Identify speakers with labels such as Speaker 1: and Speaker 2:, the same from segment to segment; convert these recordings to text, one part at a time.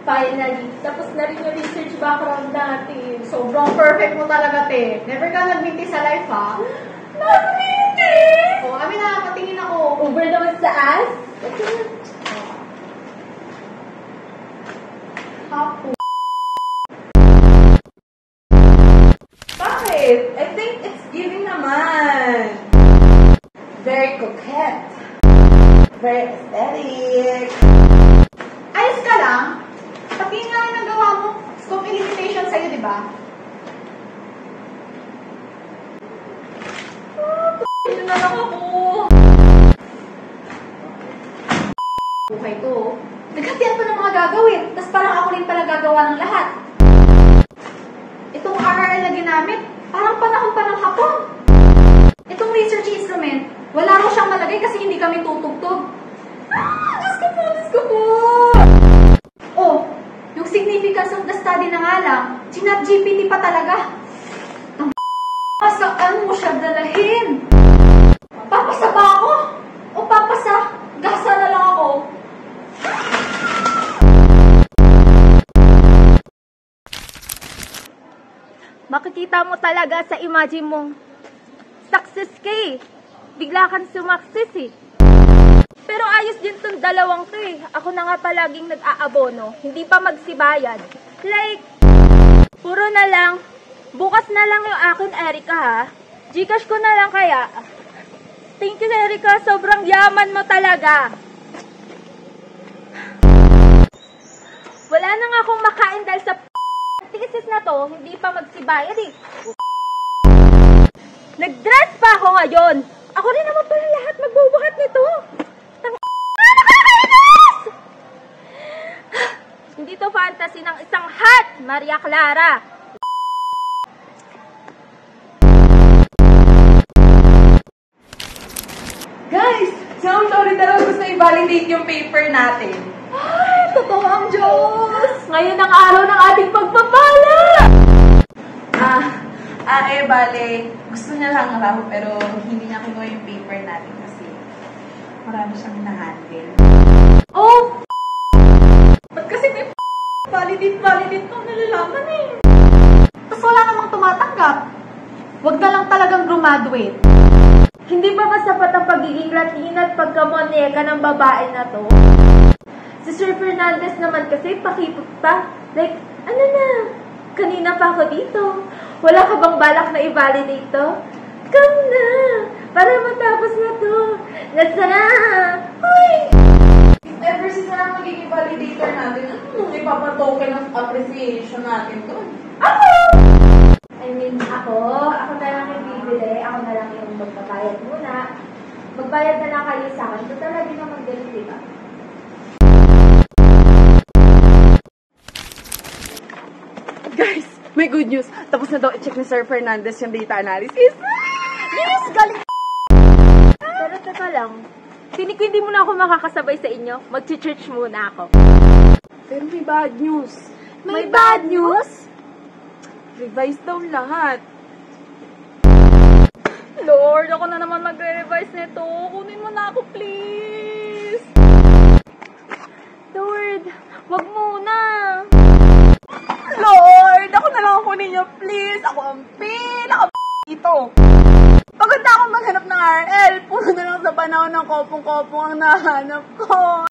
Speaker 1: Finally, tapos na rin yung research background natin. Sobrang perfect mo talaga, te. Never ka nagminti sa life, ha? Nagminti? Oo, amin na, patingin ako. Over naman sa ass? Hapo.
Speaker 2: Bakit? I think it's giving naman. Very coquette. Very aesthetic.
Speaker 1: Ayos ka lang. Patingin nga yung nagawa mo. Scope limitation sa'yo, di ba?
Speaker 2: Ito na lang ako.
Speaker 1: Buhay ko. Naghatian pa ng mga gagawin. Tapos parang ako rin pala gagawa ng lahat. Itong RRL na ginamit, parang panahon pa ng hapon. Itong research instrument, wala mo siyang malagay kasi hindi kami tutugtog. Diyos ko po, Diyos ko po! Oh, yung significance of the study na nga lang, ChatGPT pa talaga. Ang saan mo siya dalahin? Papasa ba ako? O papasa? Gasa na lang ako.
Speaker 3: Makikita mo talaga sa imagine mong success ka eh. Bigla kang sumakses eh. Pero ayos din tong dalawang to eh. Ako na nga palaging nag-aabono, hindi pa magsibayad. Like, puro na lang, bukas na lang yung akin, Erica ha. Gcash ko na lang kaya. Thank you, Erica. Sobrang yaman mo talaga. Wala na nga akong makain dahil sa thesis na to, hindi pa magsibayad eh. Nag-dress pa ako ngayon. Ako rin naman pala lahat magbubuhat nito. Nakakainis! Hindi to fantasy ng isang hot Maria Clara.
Speaker 2: Guys, si Ma'am Tori talaga gusto i-validate yung paper natin.
Speaker 1: Ay, totoo ang Diyos!
Speaker 3: Ngayon ang araw ng ating pagpapala!
Speaker 2: Bale, gusto niya lang raw, pero hindi niya kinuha yung paper natin kasi marami siyang na-handle.
Speaker 1: Oh! Ba't kasi may validate kang nalalaman eh? Tapos wala namang tumatanggap. Huwag na lang talagang graduate.
Speaker 3: Hindi pa ba sapat ang pagiging Latina at pagkamoneka ng babae na to? Si Sir Fernandez naman kasi pakipot pa. Like, ano na? Kanina pa ako dito. Wala ka bang balak na i-validate to? Come na! Para matapos na to. Nasa na! Hoy!
Speaker 2: Ever since na lang magiging validator natin, ano ipapatoken ng appreciation natin doon?
Speaker 3: Ako na lang yung bibili. Ako na lang yung magbabayad muna. Magbayad na lang kayo sa akin. Ito talaga naman ganun, diba?
Speaker 2: Guys, may good news. Tapos na daw i-check ni Sir Fernandez yung data analysis.
Speaker 3: Yes! Galing! Pero teka lang. Tinig ko hindi muna ako makakasabay sa inyo. Mag-church muna ako.
Speaker 2: Pero may bad news.
Speaker 3: May bad news?
Speaker 2: Revise daw lahat.
Speaker 3: Lord, ako na naman magre-revise nito. Kunin mo na ako, please. Lord, wag muna.
Speaker 2: Lord, ako na lang kunin niyo, please. Ako ang pinaka-ito. Pagod na akong maghanap ng RL. Puro na lang sa panahon ng kopong-kopong ang nahanap ko.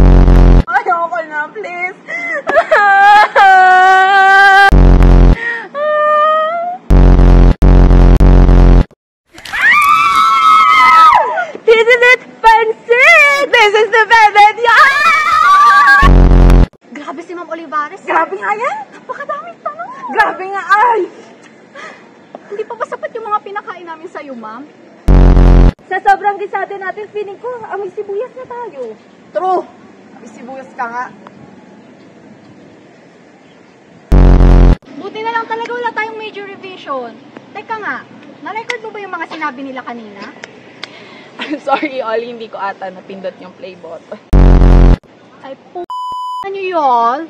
Speaker 2: Ayoko na, please.
Speaker 3: Isn't it fancy?
Speaker 2: This is the velvet yarn!
Speaker 1: Grabe si Ma'am Olivares.
Speaker 2: Grabe nga yan!
Speaker 1: Napakadaming tanong.
Speaker 2: Grabe nga, ay!
Speaker 1: Hindi pa ba sapat yung mga pinakain namin sa'yo, ma'am?
Speaker 3: Sa sobrang gisado natin, feeling ko, amoy sibuyas na tayo.
Speaker 2: True! Isibuyas ka nga.
Speaker 1: Buti na lang talaga wala tayong major revision. Teka nga, na-record mo ba yung mga sinabi nila kanina?
Speaker 2: I'm sorry, Ollie, hindi ko ata napindot yung play button.
Speaker 1: Ay, nyo yun?